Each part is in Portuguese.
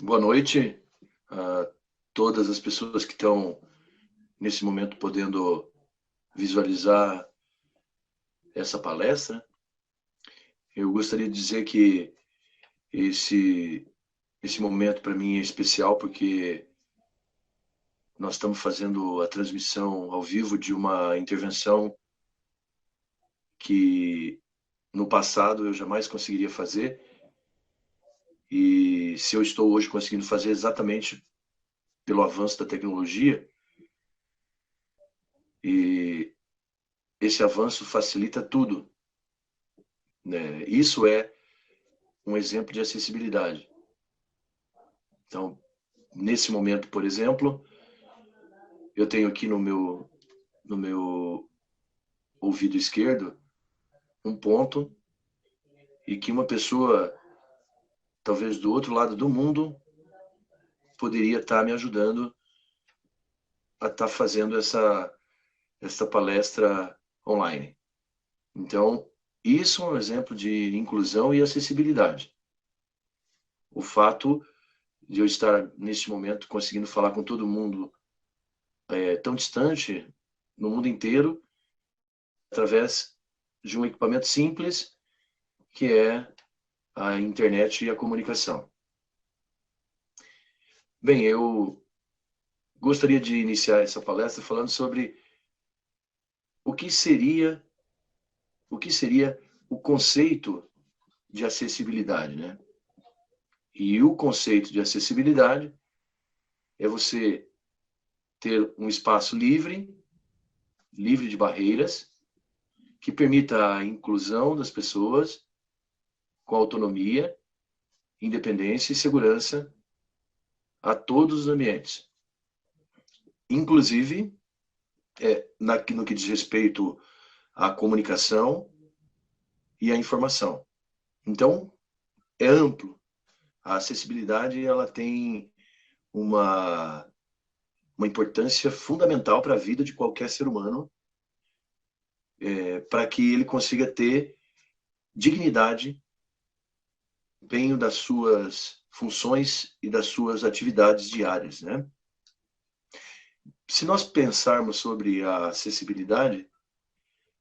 Boa noite a todas as pessoas que estão, nesse momento, podendo visualizar essa palestra. Eu gostaria de dizer que esse, esse momento, para mim, é especial, porque nós estamos fazendo a transmissão ao vivo de uma intervenção que, no passado, eu jamais conseguiria fazer. E se eu estou hoje conseguindo fazer exatamente pelo avanço da tecnologia, e esse avanço facilita tudo, né? Isso é um exemplo de acessibilidade. Então, nesse momento, por exemplo, eu tenho aqui no meu ouvido esquerdo um ponto, e que uma pessoa, talvez do outro lado do mundo, poderia estar me ajudando a estar fazendo essa palestra online. Então, isso é um exemplo de inclusão e acessibilidade. O fato de eu estar, neste momento, conseguindo falar com todo mundo tão distante, no mundo inteiro, através de um equipamento simples, que é a internet e a comunicação. Bem, eu gostaria de iniciar essa palestra falando sobre o que seria o conceito de acessibilidade, né? E o conceito de acessibilidade é você ter um espaço livre de barreiras, que permita a inclusão das pessoas com autonomia, independência e segurança a todos os ambientes. Inclusive, no que diz respeito à comunicação e à informação. Então, é amplo. A acessibilidade ela tem uma, uma importância fundamental para a vida de qualquer ser humano, para que ele consiga ter dignidade, empenho das suas funções e das suas atividades diárias, né? Se nós pensarmos sobre a acessibilidade,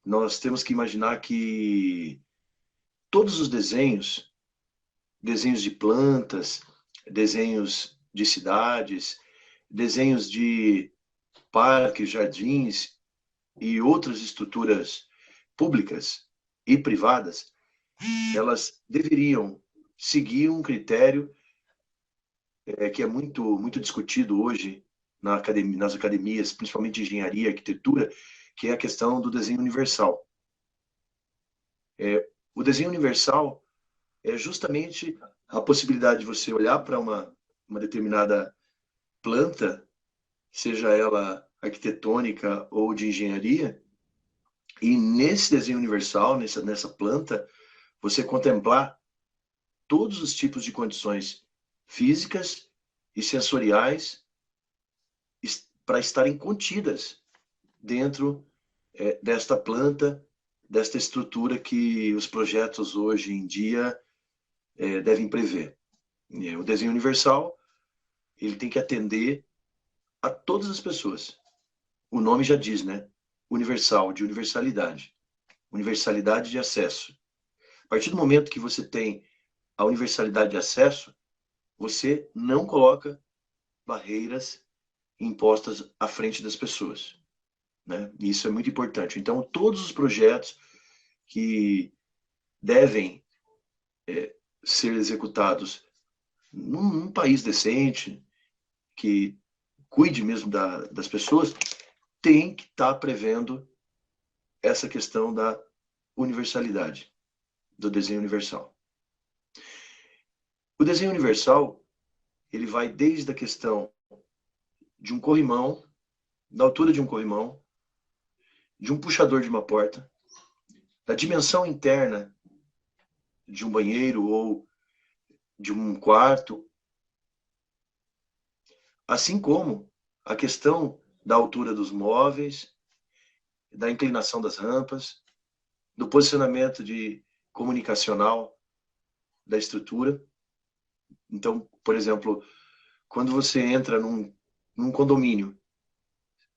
nós temos que imaginar que todos os desenhos de plantas, desenhos de cidades, desenhos de parques, jardins e outras estruturas públicas e privadas, elas deveriam seguir um critério que é muito discutido hoje nas academias, principalmente de engenharia e arquitetura, que é a questão do desenho universal. O desenho universal é justamente a possibilidade de você olhar para uma determinada planta, seja ela arquitetônica ou de engenharia, e nesse desenho universal, nessa planta, você contemplar todos os tipos de condições físicas e sensoriais para estarem contidas dentro desta planta, desta estrutura que os projetos hoje em dia devem prever. O desenho universal, ele tem que atender a todas as pessoas. O nome já diz, né? Universal, de universalidade. Universalidade de acesso. A partir do momento que você tem a universalidade de acesso, você não coloca barreiras impostas à frente das pessoas, né? Isso é muito importante. Então, todos os projetos que devem ser executados num país decente, que cuide mesmo das pessoas, tem que estar prevendo essa questão da universalidade, do desenho universal. O desenho universal, ele vai desde a questão de um corrimão, da altura de um corrimão, de um puxador de uma porta, da dimensão interna de um banheiro ou de um quarto, assim como a questão da altura dos móveis, da inclinação das rampas, do posicionamento comunicacional da estrutura. Então, por exemplo, quando você entra num condomínio,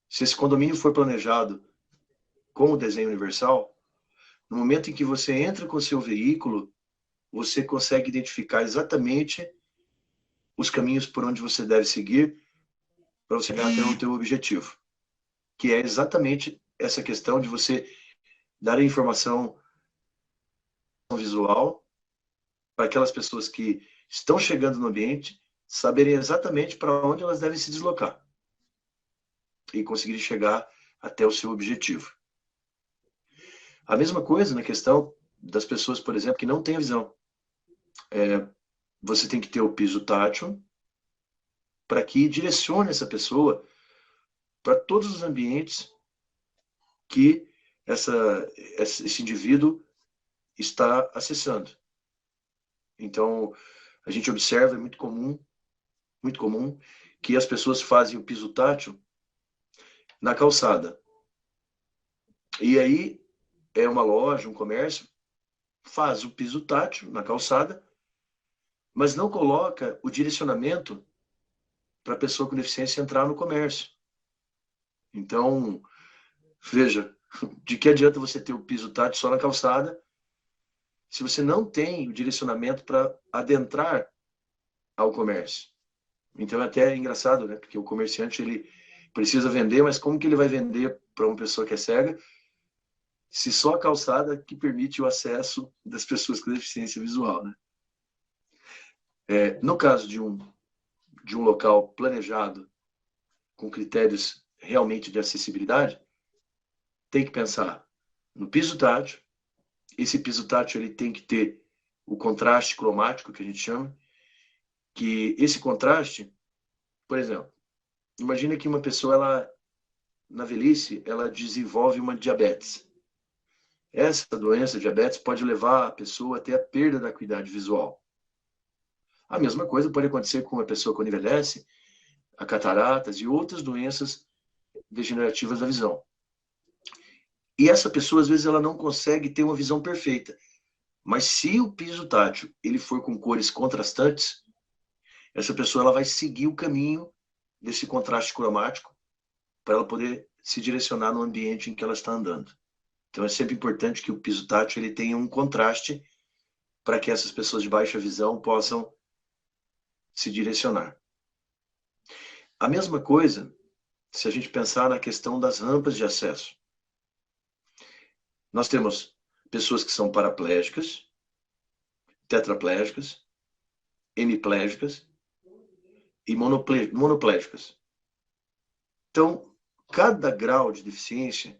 se esse condomínio for planejado como desenho universal, no momento em que você entra com o seu veículo, você consegue identificar exatamente os caminhos por onde você deve seguir para você chegar até o teu objetivo, que é exatamente essa questão de você dar a informação visual para aquelas pessoas que estão chegando no ambiente saberem exatamente para onde elas devem se deslocar e conseguir chegar até o seu objetivo. A mesma coisa na questão das pessoas, por exemplo, que não têm a visão. Você tem que ter o piso tátil para que direcione essa pessoa para todos os ambientes que esse indivíduo está acessando. Então, a gente observa, é muito comum, que as pessoas fazem o piso tátil na calçada. E aí, é uma loja, um comércio, faz o piso tátil na calçada, mas não coloca o direcionamento para a pessoa com deficiência entrar no comércio. Então, veja, de que adianta você ter o piso tátil só na calçada, se você não tem o direcionamento para adentrar ao comércio? Então é até engraçado, né? Porque o comerciante, ele precisa vender, mas como que ele vai vender para uma pessoa que é cega, se só a calçada que permite o acesso das pessoas com deficiência visual, né? No caso de um local planejado, com critérios realmente de acessibilidade, tem que pensar no piso tátil. Esse piso tátil, ele tem que ter o contraste cromático, que a gente chama, que esse contraste, por exemplo, imagina que uma pessoa, na velhice, ela desenvolve uma diabetes. Essa doença, diabetes, pode levar a pessoa até a perda da acuidade visual. A mesma coisa pode acontecer com uma pessoa quando envelhece, a cataratas e outras doenças degenerativas da visão. E essa pessoa, às vezes, ela não consegue ter uma visão perfeita. Mas se o piso tátil ele for com cores contrastantes, essa pessoa ela vai seguir o caminho desse contraste cromático para ela poder se direcionar no ambiente em que ela está andando. Então é sempre importante que o piso tátil ele tenha um contraste para que essas pessoas de baixa visão possam se direcionar. A mesma coisa se a gente pensar na questão das rampas de acesso. Nós temos pessoas que são paraplégicas, tetraplégicas, hemiplégicas e monoplégicas. Então, cada grau de deficiência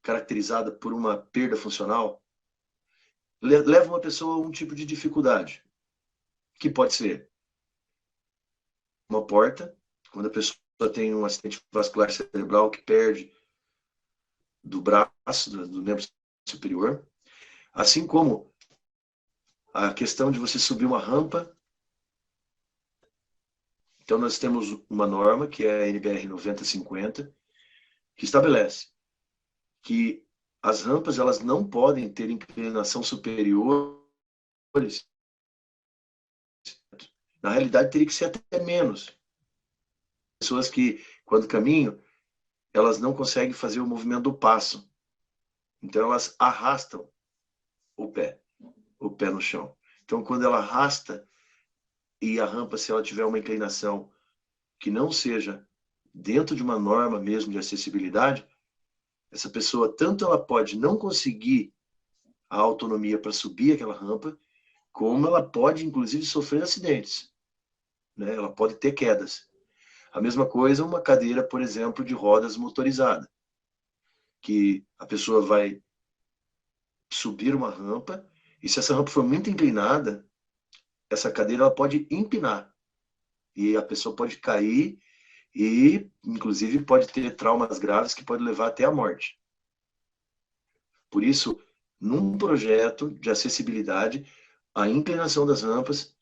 caracterizada por uma perda funcional leva uma pessoa a um tipo de dificuldade, que pode ser uma porta, quando a pessoa tem um acidente vascular cerebral que perde do braço, do membro superior, assim como a questão de você subir uma rampa. Então, nós temos uma norma, que é a NBR 9050, que estabelece que as rampas elas não podem ter inclinação superior. Na realidade, teria que ser até menos. Pessoas que, quando caminham, elas não conseguem fazer o movimento do passo. Então, elas arrastam o pé no chão. Então, quando ela arrasta e a rampa, se ela tiver uma inclinação que não seja dentro de uma norma mesmo de acessibilidade, essa pessoa, tanto ela pode não conseguir a autonomia para subir aquela rampa, como ela pode, inclusive, sofrer acidentes, né? Ela pode ter quedas. A mesma coisa uma cadeira, por exemplo, de rodas motorizada, que a pessoa vai subir uma rampa, e se essa rampa for muito inclinada, essa cadeira ela pode empinar, e a pessoa pode cair, e, inclusive, pode ter traumas graves que pode levar até a morte. Por isso, num projeto de acessibilidade, a inclinação das rampas,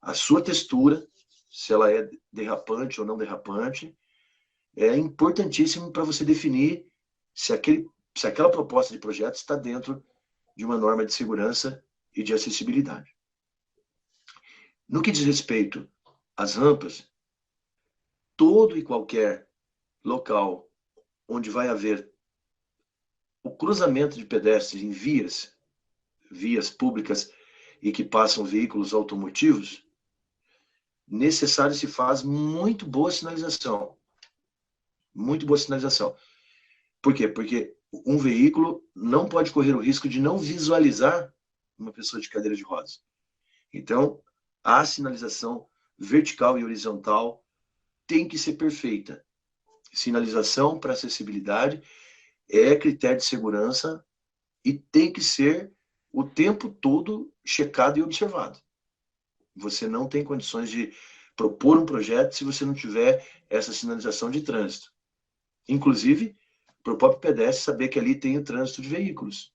a sua textura, se ela é derrapante ou não derrapante, é importantíssimo para você definir se aquela proposta de projeto está dentro de uma norma de segurança e de acessibilidade. No que diz respeito às rampas, todo e qualquer local onde vai haver o cruzamento de pedestres em vias públicas e que passam veículos automotivos, necessário se faz muito boa sinalização. Muito boa sinalização. Por quê? Porque um veículo não pode correr o risco de não visualizar uma pessoa de cadeira de rodas. Então, a sinalização vertical e horizontal tem que ser perfeita. Sinalização para acessibilidade é critério de segurança e tem que ser o tempo todo checado e observado. Você não tem condições de propor um projeto se você não tiver essa sinalização de trânsito. Inclusive, para o próprio pedestre saber que ali tem o trânsito de veículos,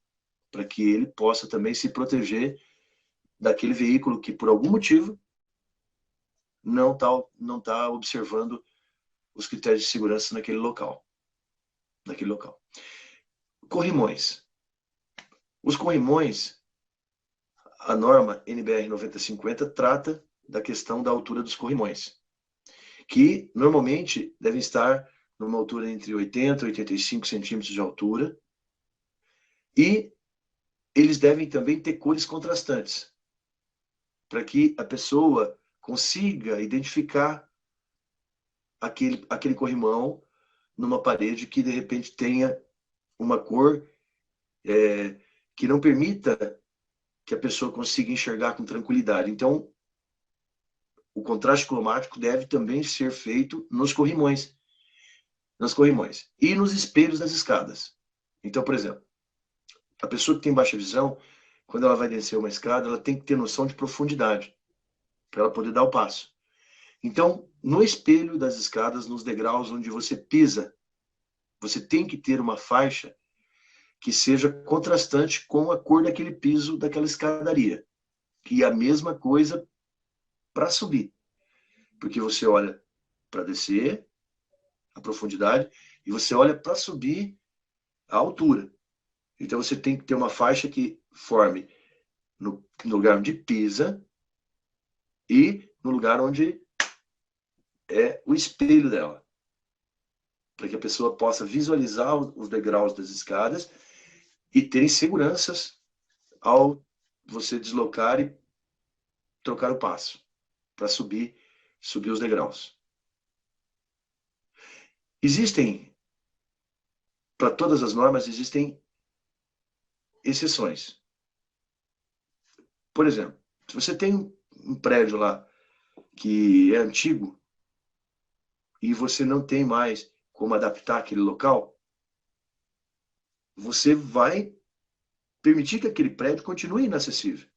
para que ele possa também se proteger daquele veículo que, por algum motivo, não tá observando os critérios de segurança naquele local. Corrimões. Os corrimões, a norma NBR 9050 trata da questão da altura dos corrimões, que normalmente devem estar numa altura entre 80 e 85 centímetros de altura, e eles devem também ter cores contrastantes, para que a pessoa consiga identificar aquele corrimão numa parede que, de repente, tenha uma cor que não permita que a pessoa consiga enxergar com tranquilidade. Então, o contraste cromático deve também ser feito nos corrimões e nos espelhos das escadas. Então, por exemplo, a pessoa que tem baixa visão, quando ela vai descer uma escada, ela tem que ter noção de profundidade para ela poder dar o passo. Então, no espelho das escadas, nos degraus onde você pisa, você tem que ter uma faixa que seja contrastante com a cor daquele piso, daquela escadaria. E a mesma coisa para subir. Porque você olha para descer, a profundidade, e você olha para subir a altura. Então você tem que ter uma faixa que forme no lugar onde pisa e no lugar onde é o espelho dela. Para que a pessoa possa visualizar os degraus das escadas e ter seguranças ao você deslocar e trocar o passo para subir os degraus. Para todas as normas, existem exceções. Por exemplo, se você tem um prédio lá que é antigo e você não tem mais como adaptar aquele local, você vai permitir que aquele prédio continue inacessível.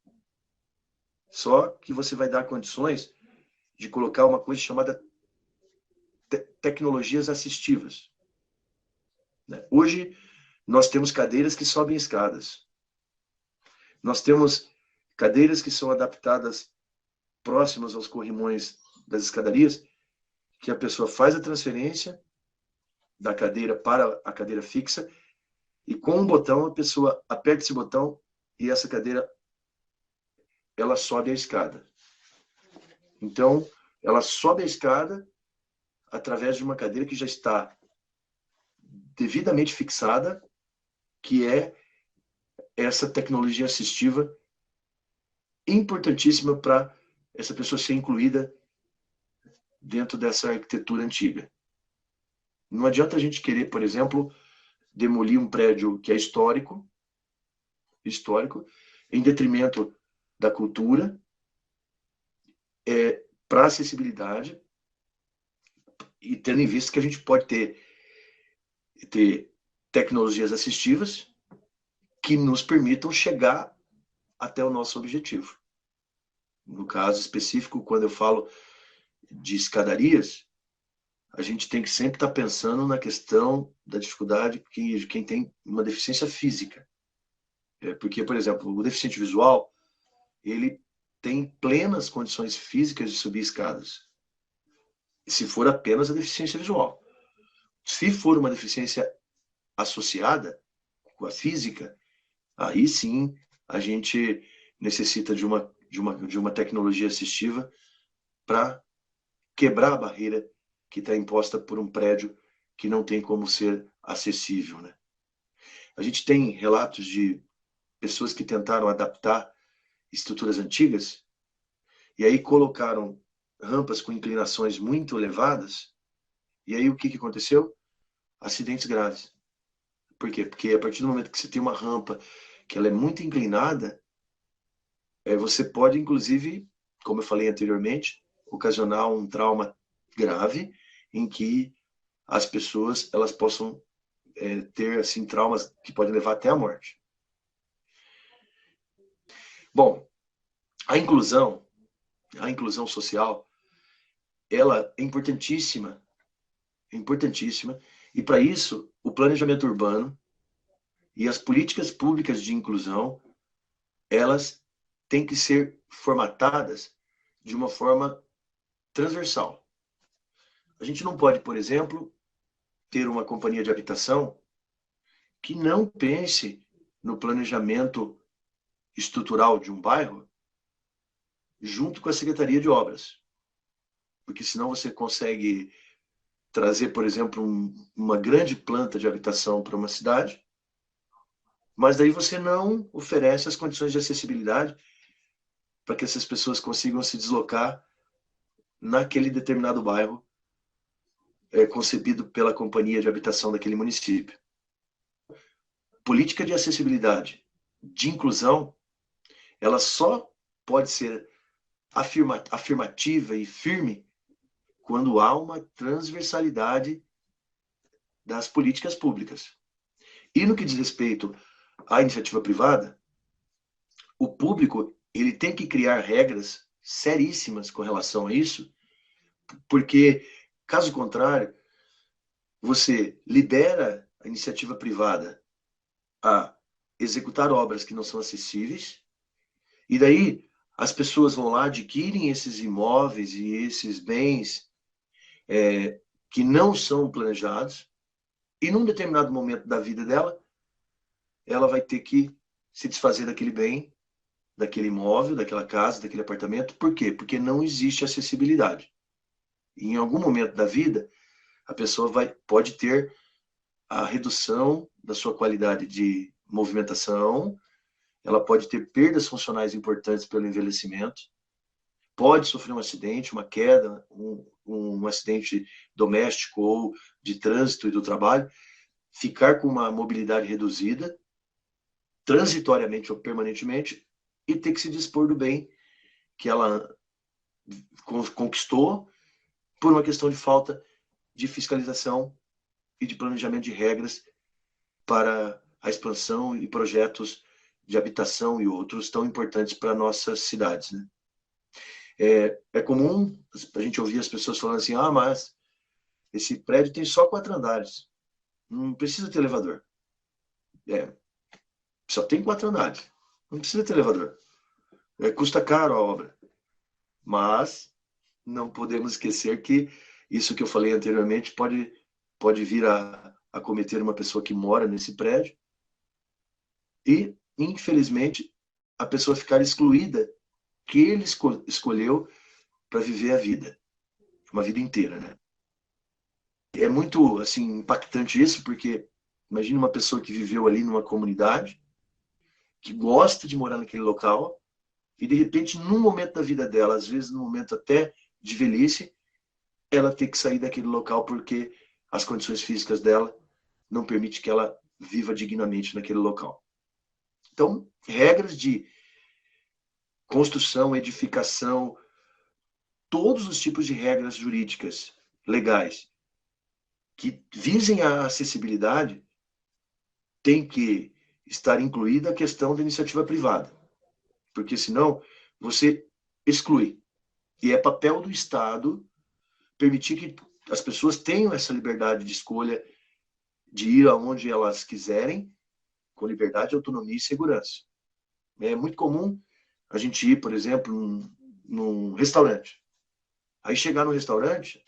Só que você vai dar condições de colocar uma coisa chamada tecnologias assistivas. Hoje, nós temos cadeiras que sobem escadas. Nós temos cadeiras que são adaptadas próximas aos corrimões das escadarias, que a pessoa faz a transferência da cadeira para a cadeira fixa e com um botão a pessoa aperta esse botão e essa cadeira ela sobe a escada. Então, ela sobe a escada através de uma cadeira que já está devidamente fixada, que é essa tecnologia assistiva importantíssima para essa pessoa ser incluída dentro dessa arquitetura antiga. Não adianta a gente querer, por exemplo, demolir um prédio que é histórico, em detrimento da cultura, para acessibilidade, e tendo em vista que a gente pode ter tecnologias assistivas que nos permitam chegar até o nosso objetivo. No caso específico, quando eu falo de escadarias, a gente tem que sempre estar pensando na questão da dificuldade de quem tem uma deficiência física. Porque, por exemplo, o deficiente visual, ele tem plenas condições físicas de subir escadas. Se for apenas a deficiência visual. Se for uma deficiência associada com a física, aí sim a gente necessita de uma de uma tecnologia assistiva para quebrar a barreira que está imposta por um prédio que não tem como ser acessível, né? A gente tem relatos de pessoas que tentaram adaptar estruturas antigas e aí colocaram rampas com inclinações muito elevadas. E aí o que aconteceu? Acidentes graves. Por quê? Porque a partir do momento que você tem uma rampa que ela é muito inclinada, você pode, inclusive, como eu falei anteriormente, ocasionar um trauma grave em que as pessoas elas possam ter assim traumas que podem levar até a morte. Bom, a inclusão social, ela é importantíssima, e para isso o planejamento urbano e as políticas públicas de inclusão, elas têm que ser formatadas de uma forma transversal. A gente não pode, por exemplo, ter uma companhia de habitação que não pense no planejamento estrutural de um bairro junto com a Secretaria de Obras. Porque senão você consegue trazer, por exemplo, uma grande planta de habitação para uma cidade, mas daí você não oferece as condições de acessibilidade para que essas pessoas consigam se deslocar naquele determinado bairro concebido pela companhia de habitação daquele município. Política de acessibilidade, de inclusão, ela só pode ser afirmativa e firme quando há uma transversalidade das políticas públicas. E no que diz respeito à iniciativa privada, o público ele tem que criar regras seríssimas com relação a isso, porque, caso contrário, você libera a iniciativa privada a executar obras que não são acessíveis, e daí as pessoas vão lá, adquirem esses imóveis e esses bens que não são planejados, e num determinado momento da vida dela, ela vai ter que se desfazer daquele bem, daquele imóvel, daquela casa, daquele apartamento. Por quê? Porque não existe acessibilidade. E em algum momento da vida, a pessoa pode ter a redução da sua qualidade de movimentação, ela pode ter perdas funcionais importantes pelo envelhecimento, pode sofrer um acidente, uma queda, um acidente doméstico ou de trânsito e do trabalho, ficar com uma mobilidade reduzida, transitoriamente ou permanentemente, e ter que se dispor do bem que ela conquistou por uma questão de falta de fiscalização e de planejamento de regras para a expansão e projetos de habitação e outros tão importantes para nossas cidades, né? É comum a gente ouvir as pessoas falando assim, mas esse prédio tem só 4 andares, não precisa ter elevador. Só tem 4 andares, não precisa ter elevador. Custa caro a obra, mas não podemos esquecer que isso que eu falei anteriormente pode vir a cometer uma pessoa que mora nesse prédio e, infelizmente, a pessoa ficar excluída que ele escolheu para viver a vida, uma vida inteira, né? É muito, assim, impactante isso, porque imagina uma pessoa que viveu ali numa comunidade, que gosta de morar naquele local, e de repente, num momento da vida dela, às vezes num momento até de velhice, ela tem que sair daquele local porque as condições físicas dela não permitem que ela viva dignamente naquele local. Então, regras de construção, edificação, todos os tipos de regras jurídicas, legais, que visem a acessibilidade, tem que estar incluída a questão da iniciativa privada. Porque senão você exclui. E é papel do Estado permitir que as pessoas tenham essa liberdade de escolha de ir aonde elas quiserem, com liberdade, autonomia e segurança. É muito comum a gente ir, por exemplo, num restaurante. Aí chegar no restaurante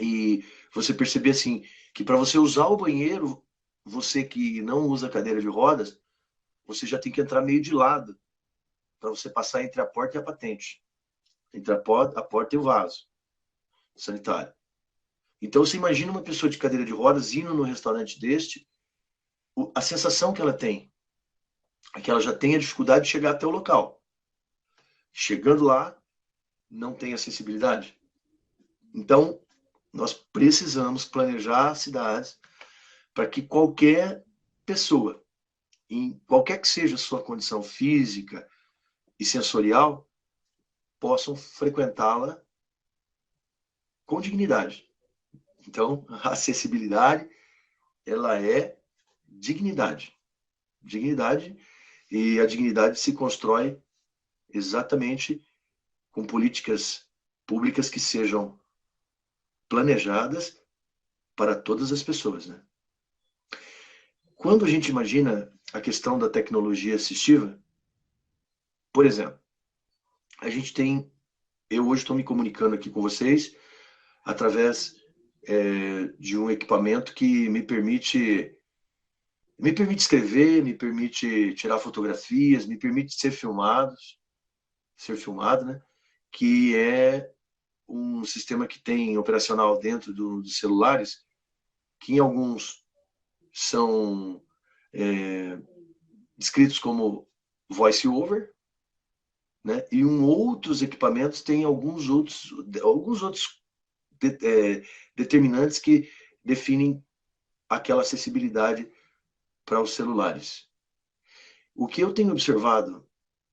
e você perceber assim, que para você usar o banheiro, você que não usa cadeira de rodas, você já tem que entrar meio de lado para você passar entre a porta e a patente, entre a porta e o vaso sanitário. Então, você imagina uma pessoa de cadeira de rodas indo num restaurante deste, a sensação que ela tem é que ela já tem a dificuldade de chegar até o local. Chegando lá, não tem acessibilidade. Então, nós precisamos planejar cidades para que qualquer pessoa, em qualquer que seja a sua condição física e sensorial, possam frequentá-la com dignidade. Então, a acessibilidade, ela é dignidade. Dignidade, e a dignidade se constrói exatamente com políticas públicas que sejam planejadas para todas as pessoas, né? Quando a gente imagina a questão da tecnologia assistiva, por exemplo, a gente tem, eu hoje estou me comunicando aqui com vocês através de um equipamento que me permite escrever, me permite tirar fotografias, me permite ser filmado, né? Que é um sistema que tem operacional dentro dos celulares, que em alguns são descritos como voice over, né? E outros equipamentos têm alguns outros determinantes que definem aquela acessibilidade para os celulares. O que eu tenho observado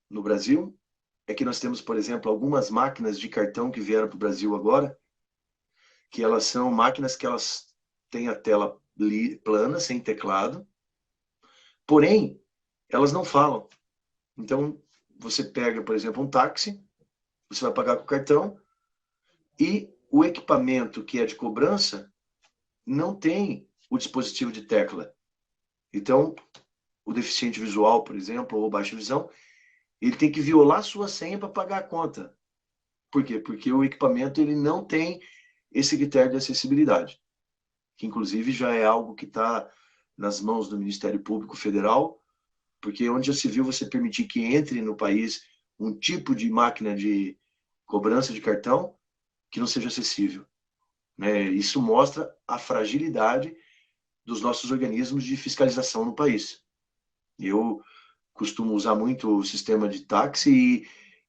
no Brasil é que nós temos, por exemplo, algumas máquinas de cartão que vieram para o Brasil agora, que elas são máquinas que elas têm a tela plana, sem teclado, porém, elas não falam. Então, você pega, por exemplo, um táxi, você vai pagar com o cartão, e o equipamento que é de cobrança não tem o dispositivo de tecla. Então, o deficiente visual, por exemplo, ou baixa visão, ele tem que violar sua senha para pagar a conta. Por quê? Porque o equipamento ele não tem esse critério de acessibilidade, que inclusive já é algo que está nas mãos do Ministério Público Federal, porque onde já se viu você permitir que entre no país um tipo de máquina de cobrança de cartão que não seja acessível, né? Isso mostra a fragilidade dos nossos organismos de fiscalização no país. Eu costumo usar muito o sistema de táxi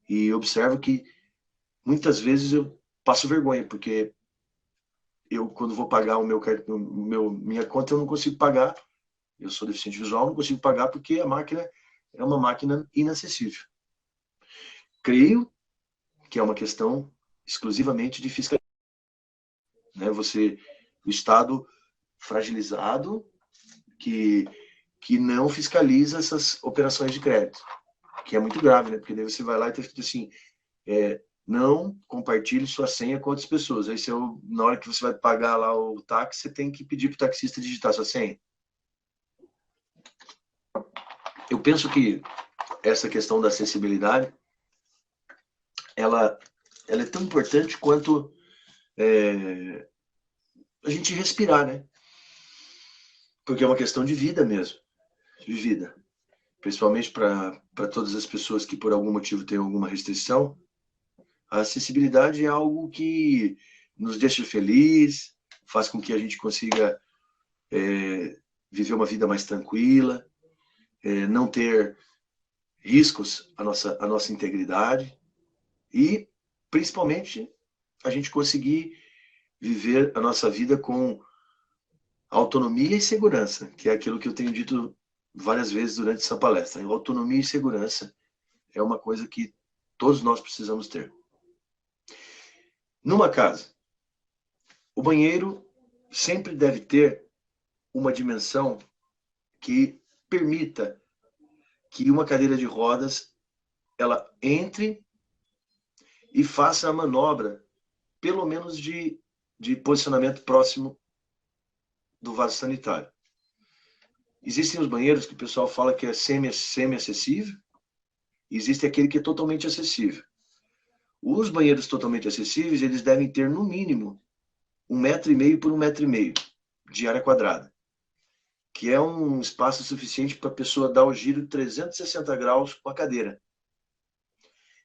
e observo que muitas vezes eu passo vergonha, porque eu, quando vou pagar minha conta, eu não consigo pagar. Eu sou deficiente visual, não consigo pagar porque a máquina é uma máquina inacessível. Creio que é uma questão exclusivamente de fiscalização, né? O Estado fragilizado que não fiscaliza essas operações de crédito, que é muito grave, né? Porque daí você vai lá e está escrito assim, não compartilhe sua senha com outras pessoas. Aí na hora que você vai pagar lá o táxi, você tem que pedir para o taxista digitar sua senha. Eu penso que essa questão da acessibilidade, ela é tão importante quanto a gente respirar, né? Porque é uma questão de vida mesmo, de vida. Principalmente para todas as pessoas que por algum motivo têm alguma restrição, a acessibilidade é algo que nos deixa feliz, faz com que a gente consiga viver uma vida mais tranquila, não ter riscos à nossa integridade e, principalmente, a gente conseguir viver a nossa vida com autonomia e segurança, que é aquilo que eu tenho dito várias vezes durante essa palestra. Autonomia e segurança é uma coisa que todos nós precisamos ter. Numa casa, o banheiro sempre deve ter uma dimensão que permita que uma cadeira de rodas ela entre e faça a manobra, pelo menos de posicionamento próximo do vaso sanitário. Existem os banheiros que o pessoal fala que é semi-acessível, e existe aquele que é totalmente acessível. Os banheiros totalmente acessíveis, eles devem ter, no mínimo, 1,5 m por 1,5 m de área quadrada, que é um espaço suficiente para a pessoa dar o giro de 360 graus com a cadeira.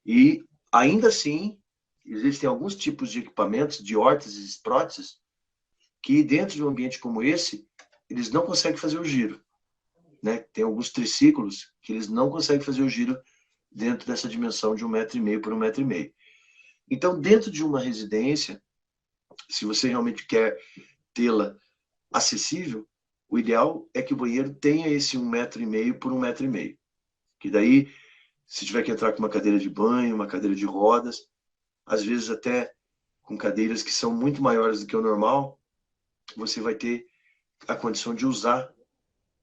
E, ainda assim, existem alguns tipos de equipamentos, de órteses, próteses, que dentro de um ambiente como esse, eles não conseguem fazer o giro. Né? Tem alguns triciclos que eles não conseguem fazer o giro dentro dessa dimensão de 1,5 m por 1,5 m. Então, dentro de uma residência, se você realmente quer tê-la acessível, o ideal é que o banheiro tenha esse 1,5 m por 1,5 m. Que daí, se tiver que entrar com uma cadeira de banho, uma cadeira de rodas, às vezes até com cadeiras que são muito maiores do que o normal, você vai ter a condição de usar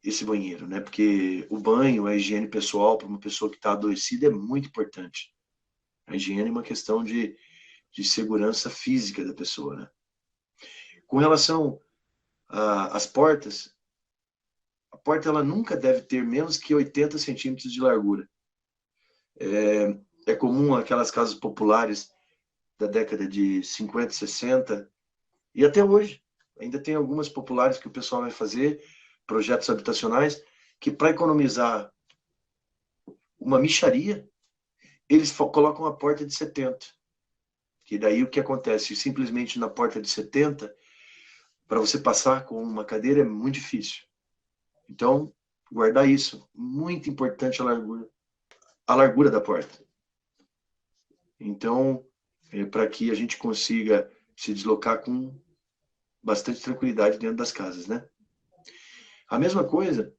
esse banheiro, né? Porque o banho, a higiene pessoal para uma pessoa que está adoecida é muito importante. A higiene é uma questão de segurança física da pessoa, né? Com relação às portas, a porta ela nunca deve ter menos que 80 centímetros de largura. É comum aquelas casas populares da década de 50, 60 e até hoje. Ainda tem algumas populares que o pessoal vai fazer, projetos habitacionais, que para economizar uma mixaria, eles colocam a porta de 70. Que daí o que acontece? Simplesmente na porta de 70, para você passar com uma cadeira é muito difícil. Então, guardar isso. Muito importante a largura da porta. Então, para que a gente consiga se deslocar com bastante tranquilidade dentro das casas, né? A mesma coisa,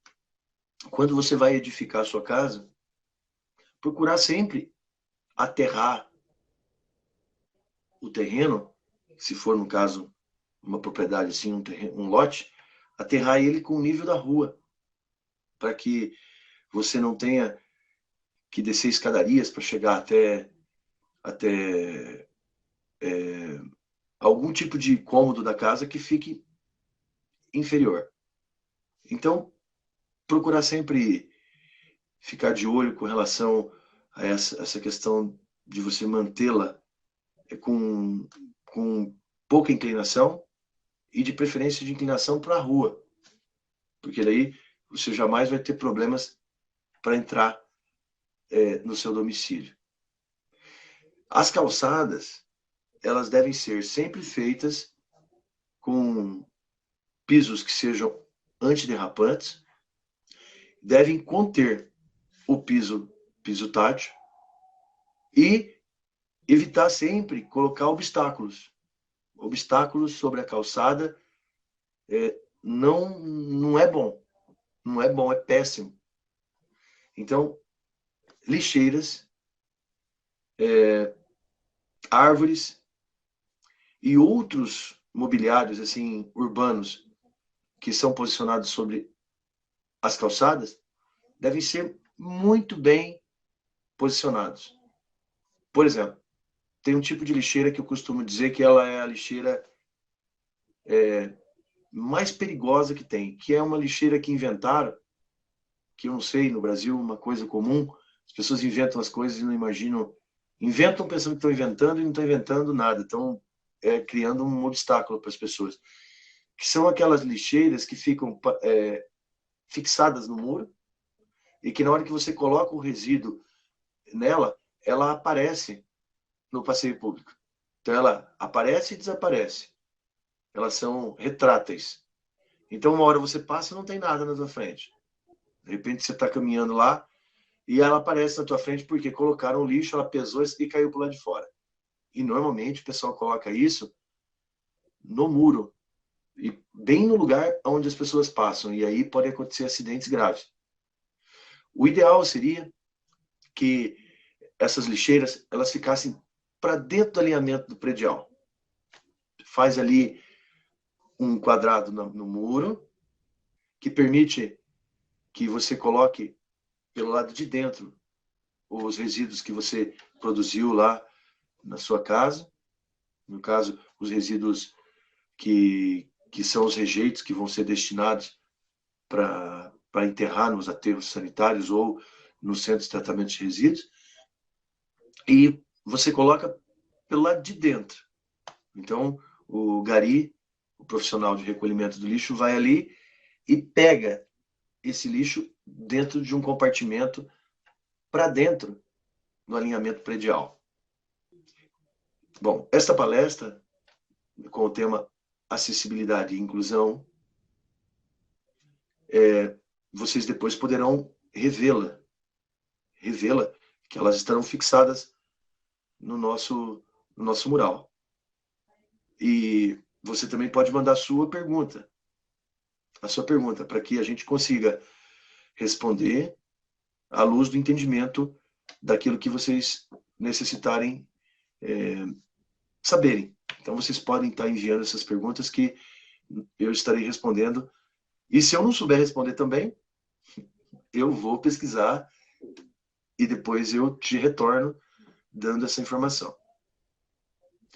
quando você vai edificar a sua casa, procurar sempre aterrar o terreno, se for, no caso, uma propriedade assim, um lote, aterrar ele com o nível da rua, para que você não tenha que descer escadarias para chegar até algum tipo de cômodo da casa que fique inferior. Então, procurar sempre ficar de olho com relação a essa questão de você mantê-la com pouca inclinação e de preferência de inclinação para a rua, porque daí você jamais vai ter problemas para entrar no seu domicílio. As calçadas, elas devem ser sempre feitas com pisos que sejam antiderrapantes, devem conter o piso tátil e evitar sempre colocar obstáculos. Obstáculos sobre a calçada não é bom. Não é bom, é péssimo. Então, lixeiras, árvores e outros mobiliários assim urbanos que são posicionados sobre as calçadas devem ser muito bem posicionados. Por exemplo, tem um tipo de lixeira que eu costumo dizer que ela é a lixeira mais perigosa que tem, que é uma lixeira que inventaram, que eu não sei, no Brasil, uma coisa comum, as pessoas inventam as coisas e não imaginam, inventam pensando que estão inventando e não estão inventando nada, estão criando um obstáculo para as pessoas, que são aquelas lixeiras que ficam fixadas no muro e que na hora que você coloca o resíduo nela, ela aparece no passeio público. Então ela aparece e desaparece. Elas são retráteis. Então uma hora você passa e não tem nada na sua frente. De repente você está caminhando lá e ela aparece na tua frente porque colocaram o lixo, ela pesou e caiu para o lado de fora. E normalmente o pessoal coloca isso no muro, e bem no lugar onde as pessoas passam, e aí pode acontecer acidentes graves. O ideal seria que essas lixeiras elas ficassem para dentro do alinhamento do predial. Faz ali um quadrado no muro que permite que você coloque pelo lado de dentro os resíduos que você produziu lá na sua casa. No caso, os resíduos que são os rejeitos que vão ser destinados para enterrar nos aterros sanitários ou nos centros de tratamento de resíduos. E você coloca pelo lado de dentro. Então, o gari, o profissional de recolhimento do lixo, vai ali e pega esse lixo dentro de um compartimento para dentro no alinhamento predial. Bom, esta palestra, com o tema acessibilidade e inclusão, vocês depois poderão revê-la, que elas estarão fixadas no nosso mural. E você também pode mandar a sua pergunta, para que a gente consiga responder à luz do entendimento daquilo que vocês necessitarem saberem. Então, vocês podem estar enviando essas perguntas que eu estarei respondendo. E se eu não souber responder também, eu vou pesquisar e depois eu te retorno dando essa informação.